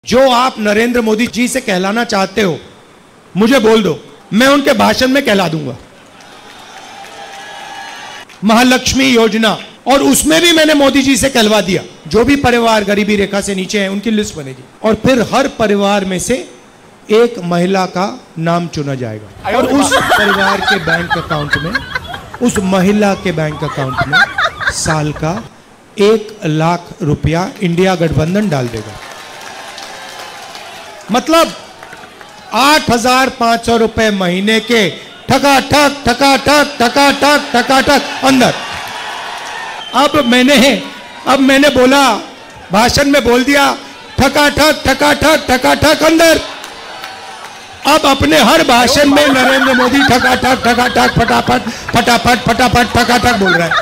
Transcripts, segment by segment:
जो आप नरेंद्र मोदी जी से कहलाना चाहते हो मुझे बोल दो, मैं उनके भाषण में कहला दूंगा। महालक्ष्मी योजना, और उसमें भी मैंने मोदी जी से कहलवा दिया। जो भी परिवार गरीबी रेखा से नीचे है उनकी लिस्ट बनेगी और फिर हर परिवार में से एक महिला का नाम चुना जाएगा और उस परिवार के बैंक अकाउंट में, उस महिला के बैंक अकाउंट में साल का 1 लाख रुपया इंडिया गठबंधन डाल देगा। मतलब 8,500 रुपए महीने के ठकाठक ठकाठक ठकाठक ठकाठक अंदर। अब मैंने बोला, भाषण में बोल दिया ठकाठक ठकाठक ठकाठक अंदर। अब अपने हर भाषण में नरेंद्र मोदी ठकाठक ठकाठक फटाफट फटाफट फटाफट ठकाठक बोल रहा है।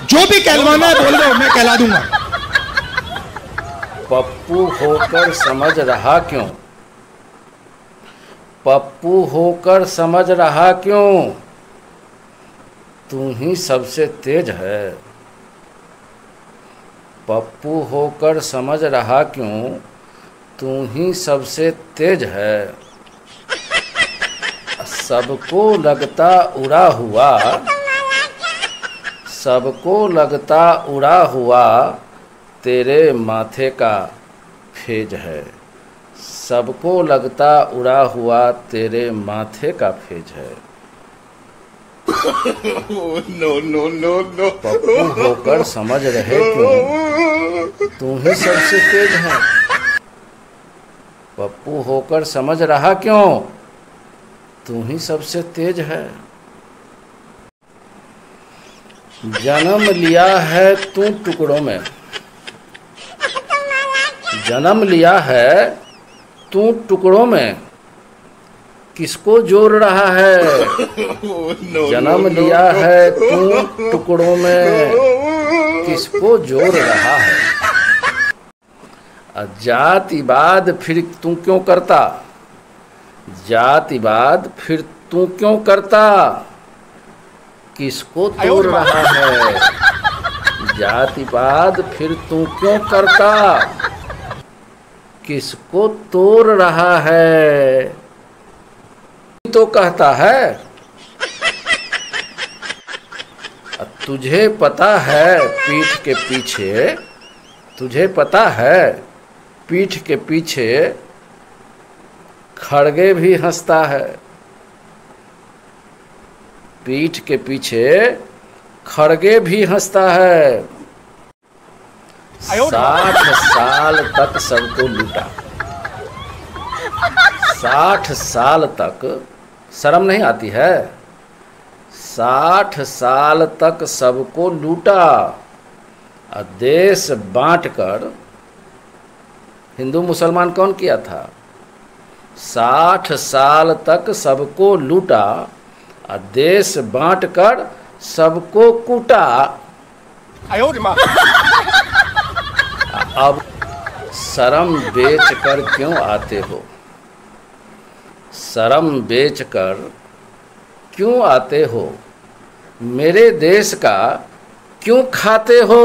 जो भी कहलवाना है बोल दो, मैं कहला दूंगा। पप्पू होकर समझ रहा क्यों? पप्पू होकर समझ रहा क्यों? तू ही सबसे तेज है। पप्पू होकर समझ रहा क्यों? तू ही सबसे तेज है। सबको लगता उड़ा हुआ, सबको लगता उड़ा हुआ तेरे माथे का फेज है। सबको लगता उड़ा हुआ तेरे माथे का फेज है। No no no no. Pappu होकर समझ रहे क्यों? तू ही सबसे तेज है। पप्पू होकर समझ रहा क्यों? तू ही सबसे तेज है। जन्म लिया है तू टुकड़ों में, जन्म लिया है तू टुकड़ों में, किसको जोड़ रहा है? जन्म लिया है तू टुकड़ों में, किसको जोड़ रहा है? जातिवाद फिर तू क्यों करता? जातिवाद फिर तू क्यों करता? किसको तोड़ रहा है? जातिवाद फिर तू क्यों करता? किसको तोड़ रहा है? तो कहता है तुझे पता है पीठ के पीछे, तुझे पता है पीठ के पीछे खड़गे भी हंसता है। पीठ के पीछे खड़गे भी हंसता है। 60 साल तक सबको लूटा, 60 साल तक शर्म नहीं आती है? 60 साल तक सबको लूटा, देश बांटकर। हिंदू मुसलमान कौन किया था? 60 साल तक सबको लूटा, देश बांटकर सबको कूटा। अब शर्म बेच कर क्यों आते हो? शर्म बेच कर क्यों आते हो? मेरे देश का क्यों खाते हो?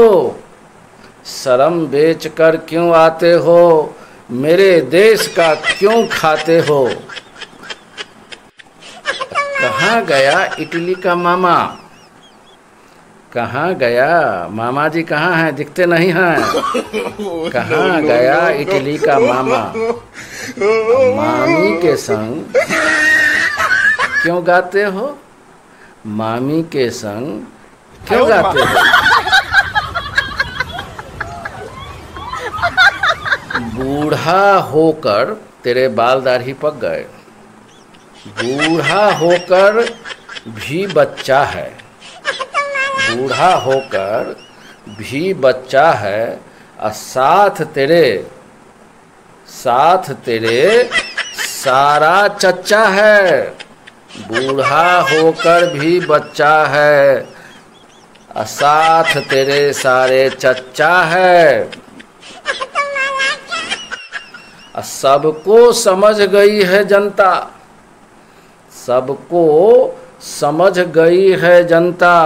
शर्म बेच कर क्यों आते हो? मेरे देश का क्यों खाते हो? कहाँ गया इटली का मामा? कहाँ गया मामा जी? कहाँ हैं? दिखते नहीं हैं। कहाँ गया इटली का मामा? मामी के संग क्यों गाते हो? मामी के संग क्यों गाते हो? बूढ़ा होकर तेरे बाल दाढ़ी पक गए। बूढ़ा होकर भी बच्चा है। बूढ़ा होकर भी बच्चा है और साथ तेरे सारा चच्चा है। बूढ़ा होकर भी बच्चा है और साथ तेरे सारे चच्चा है। सबको समझ गई है जनता, सबको समझ गई है जनता।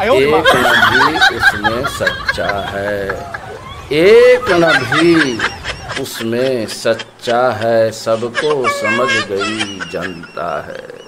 एक न भी उसमें सच्चा है, एक न भी उसमें सच्चा है सबको समझ गई जनता है।